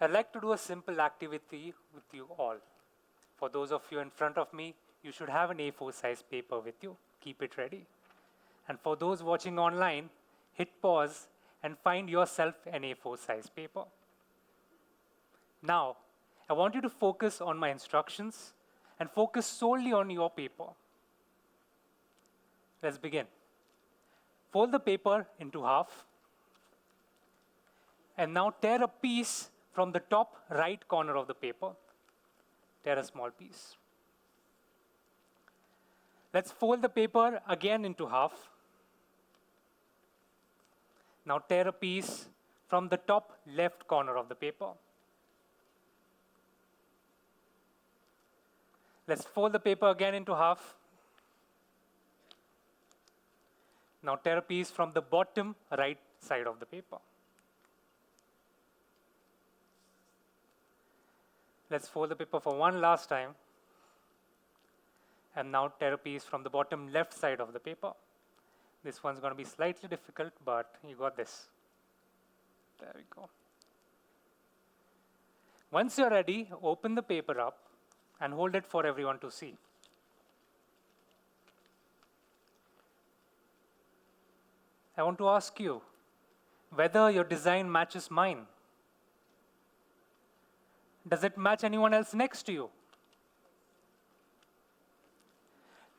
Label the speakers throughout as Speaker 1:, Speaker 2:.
Speaker 1: I'd like to do a simple activity with you all. For those of you in front of me, you should have an A4 size paper with you. Keep it ready. And for those watching online, hit pause and find yourself an A4 size paper. Now, I want you to focus on my instructions and focus solely on your paper. Let's begin. Fold the paper into half and now tear a piece from the top right corner of the paper. Tear a small piece. Let's fold the paper again into half. Now tear a piece from the top left corner of the paper. Let's fold the paper again into half. Now tear a piece from the bottom right side of the paper. Let's fold the paper for one last time. And now tear a piece from the bottom left side of the paper. This one's going to be slightly difficult, but you got this. There we go. Once you're ready, open the paper up and hold it for everyone to see. I want to ask you whether your design matches mine. Does it match anyone else next to you?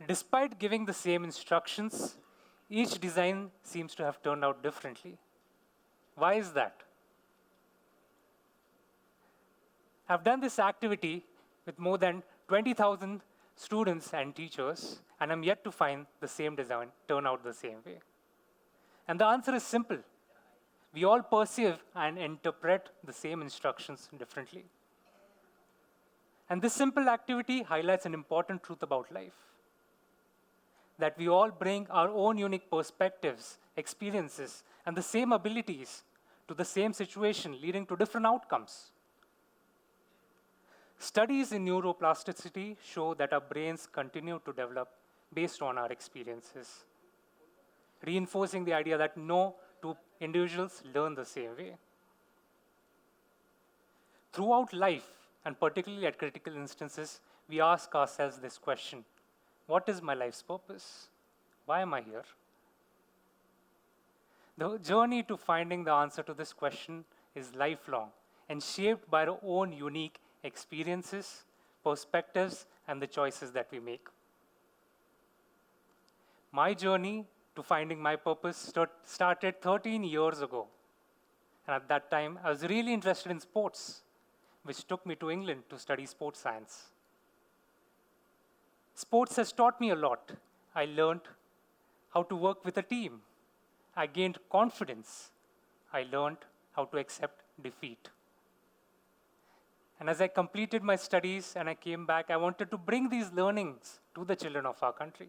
Speaker 1: Despite giving the same instructions, each design seems to have turned out differently. Why is that? I've done this activity with more than 20,000 students and teachers, and I'm yet to find the same design turn out the same way. And the answer is simple. We all perceive and interpret the same instructions differently. And this simple activity highlights an important truth about life, that we all bring our own unique perspectives, experiences, and the same abilities to the same situation, leading to different outcomes. Studies in neuroplasticity show that our brains continue to develop based on our experiences, reinforcing the idea that no two individuals learn the same way. Throughout life, and particularly at critical instances, we ask ourselves this question: what is my life's purpose? Why am I here? The journey to finding the answer to this question is lifelong and shaped by our own unique experiences, perspectives, and the choices that we make. My journey to finding my purpose started 13 years ago. And at that time, I was really interested in sports, which took me to England to study sports science. Sports has taught me a lot. I learned how to work with a team. I gained confidence. I learned how to accept defeat. And as I completed my studies and I came back, I wanted to bring these learnings to the children of our country.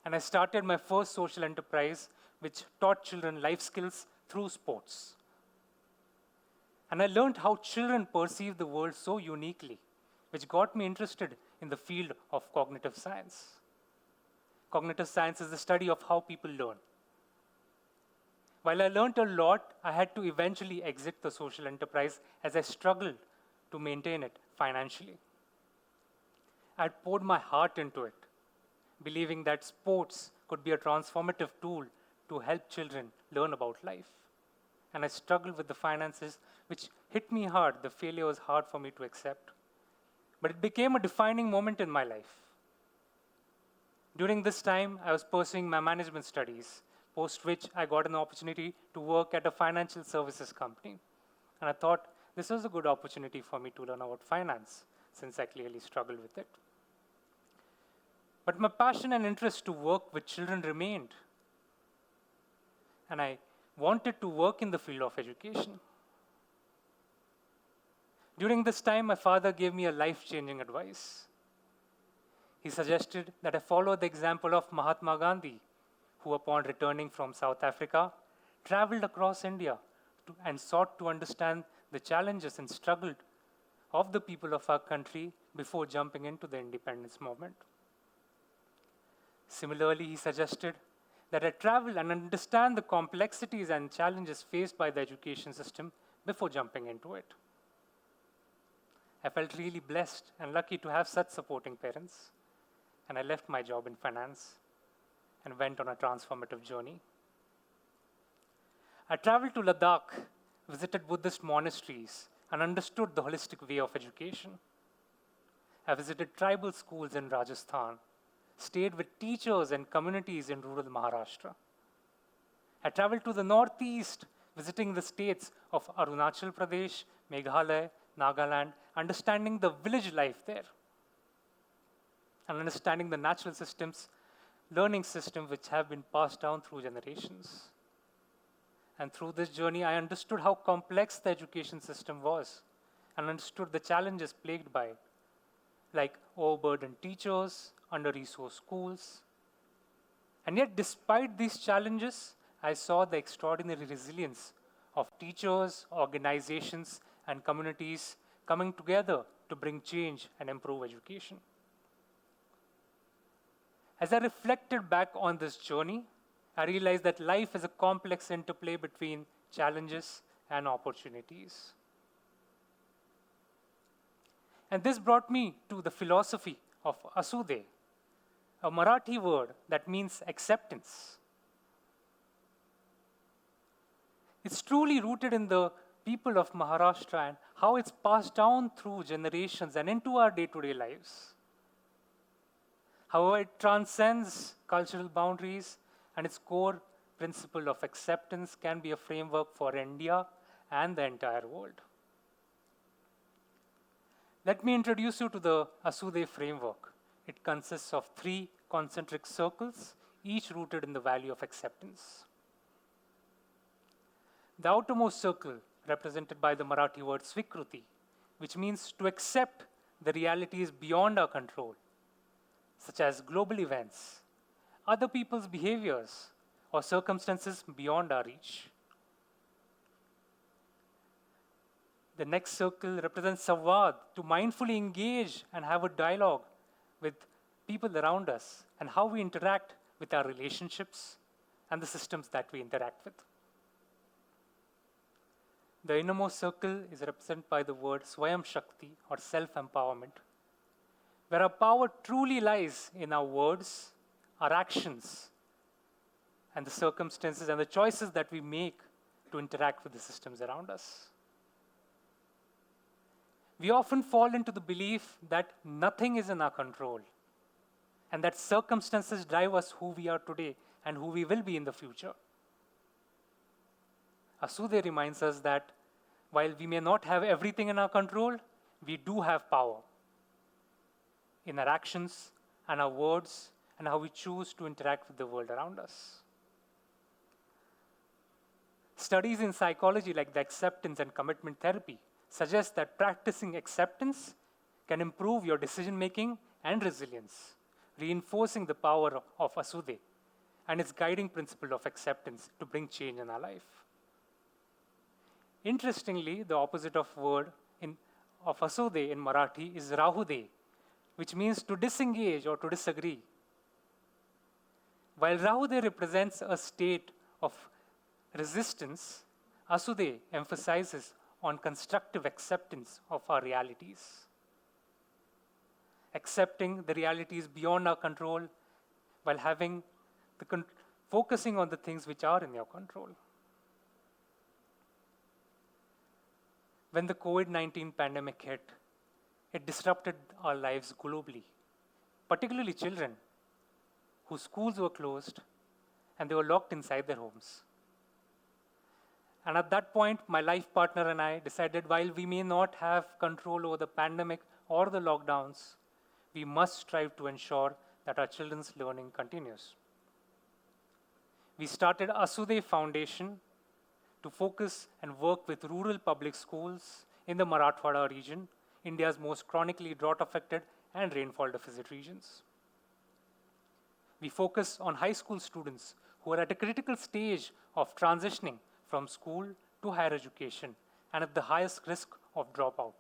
Speaker 1: And I started my first social enterprise, which taught children life skills through sports. And I learned how children perceive the world so uniquely, which got me interested in the field of cognitive science. Cognitive science is the study of how people learn. While I learned a lot, I had to eventually exit the social enterprise as I struggled to maintain it financially. I had poured my heart into it, believing that sports could be a transformative tool to help children learn about life. And I struggled with the finances, which hit me hard. The failure was hard for me to accept. But it became a defining moment in my life. During this time, I was pursuing my management studies, post which I got an opportunity to work at a financial services company. And I thought this was a good opportunity for me to learn about finance, since I clearly struggled with it. But my passion and interest to work with children remained. And I wanted to work in the field of education. During this time, my father gave me a life-changing advice. He suggested that I follow the example of Mahatma Gandhi, who upon returning from South Africa, traveled across India and sought to understand the challenges and struggle of the people of our country before jumping into the independence movement. Similarly, he suggested that I travel and understand the complexities and challenges faced by the education system before jumping into it. I felt really blessed and lucky to have such supporting parents, and I left my job in finance and went on a transformative journey. I traveled to Ladakh, visited Buddhist monasteries, and understood the holistic way of education. I visited tribal schools in Rajasthan, stayed with teachers and communities in rural Maharashtra. I traveled to the northeast, visiting the states of Arunachal Pradesh, Meghalaya, Nagaland, understanding the village life there, and understanding the natural systems, learning systems which have been passed down through generations. And through this journey, I understood how complex the education system was and understood the challenges plagued by it, like overburdened teachers, under-resourced schools. And yet, despite these challenges, I saw the extraordinary resilience of teachers, organizations, and communities coming together to bring change and improve education. As I reflected back on this journey, I realized that life is a complex interplay between challenges and opportunities. And this brought me to the philosophy of Asude, a Marathi word that means acceptance. It's truly rooted in the people of Maharashtra and how it's passed down through generations and into our day-to-day lives. However, it transcends cultural boundaries, and its core principle of acceptance can be a framework for India and the entire world. Let me introduce you to the Asude framework. It consists of 3 concentric circles, each rooted in the value of acceptance. The outermost circle, represented by the Marathi word Svikruti, which means to accept the realities beyond our control, such as global events, other people's behaviors, or circumstances beyond our reach. The next circle represents Samvad, to mindfully engage and have a dialogue with people around us and how we interact with our relationships and the systems that we interact with. The innermost circle is represented by the word Swayam Shakti, or self-empowerment, where our power truly lies in our words, our actions, and the circumstances and the choices that we make to interact with the systems around us. We often fall into the belief that nothing is in our control and that circumstances drive us who we are today and who we will be in the future. Asude reminds us that while we may not have everything in our control, we do have power in our actions and our words and how we choose to interact with the world around us. Studies in psychology like the acceptance and commitment therapy suggest that practicing acceptance can improve your decision-making and resilience, reinforcing the power of Asude and its guiding principle of acceptance to bring change in our life. Interestingly, the opposite of Asude in Marathi is Rahude, which means to disengage or to disagree. While Rahude represents a state of resistance, Asude emphasizes on constructive acceptance of our realities. Accepting the realities beyond our control while focusing on the things which are in your control. When the COVID-19 pandemic hit, it disrupted our lives globally, particularly children whose schools were closed and they were locked inside their homes. And at that point, my life partner and I decided while we may not have control over the pandemic or the lockdowns, we must strive to ensure that our children's learning continues. We started Asude Foundation to focus and work with rural public schools in the Marathwada region, India's most chronically drought-affected and rainfall-deficit regions. We focus on high school students who are at a critical stage of transitioning from school to higher education and at the highest risk of dropout.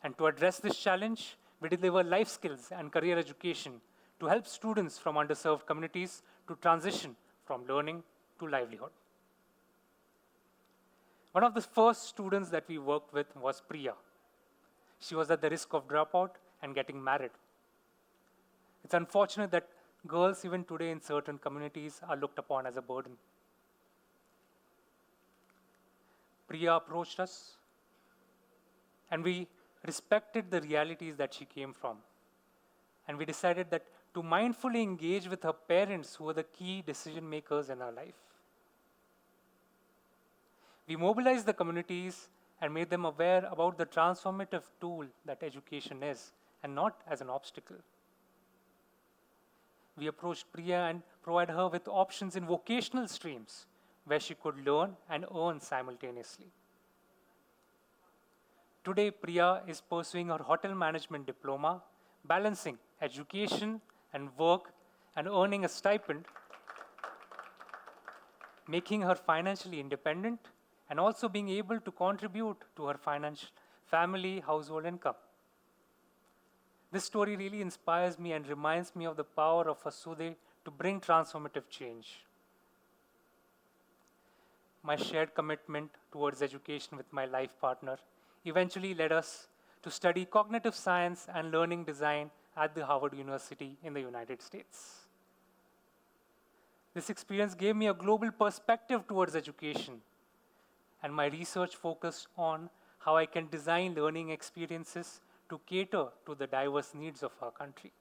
Speaker 1: And to address this challenge, we deliver life skills and career education to help students from underserved communities to transition from learning to livelihood. One of the first students that we worked with was Priya. She was at the risk of dropout and getting married. It's unfortunate that girls, even today in certain communities, are looked upon as a burden. Priya approached us, and we respected the realities that she came from. And we decided that to mindfully engage with her parents, who were the key decision makers in her life. We mobilized the communities and made them aware about the transformative tool that education is, and not as an obstacle. We approached Priya and provided her with options in vocational streams where she could learn and earn simultaneously. Today, Priya is pursuing her hotel management diploma, balancing education and work and earning a stipend, making her financially independent and also being able to contribute to her family household income. This story really inspires me and reminds me of the power of Vasudev to bring transformative change. My shared commitment towards education with my life partner eventually led us to study cognitive science and learning design at the Harvard University in the United States. This experience gave me a global perspective towards education, and my research focused on how I can design learning experiences to cater to the diverse needs of our country.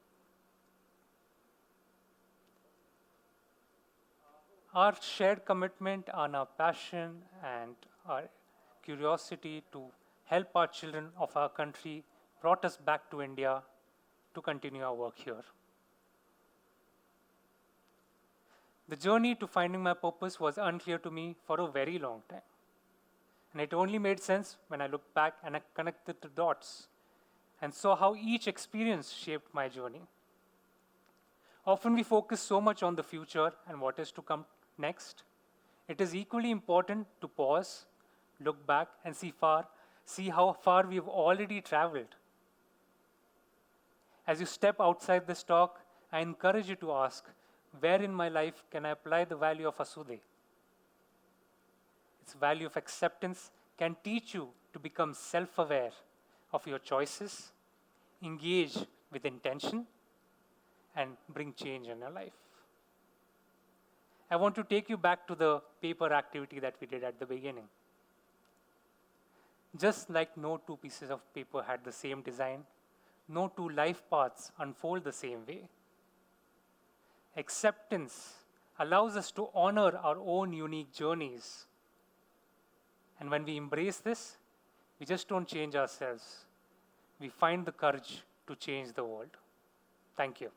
Speaker 1: Our shared commitment and our passion and our curiosity to help our children of our country brought us back to India to continue our work here. The journey to finding my purpose was unclear to me for a very long time. And it only made sense when I looked back and I connected the dots and saw how each experience shaped my journey. Often we focus so much on the future and what is to come next. It is equally important to pause, look back, and see how far we've already traveled. As you step outside this talk, I encourage you to ask, where in my life can I apply the value of Vasudev? Its value of acceptance can teach you to become self-aware of your choices, engage with intention, and bring change in your life. I want to take you back to the paper activity that we did at the beginning. Just like no two pieces of paper had the same design, no two life paths unfold the same way. Acceptance allows us to honor our own unique journeys. And when we embrace this, we just don't change ourselves. We find the courage to change the world. Thank you.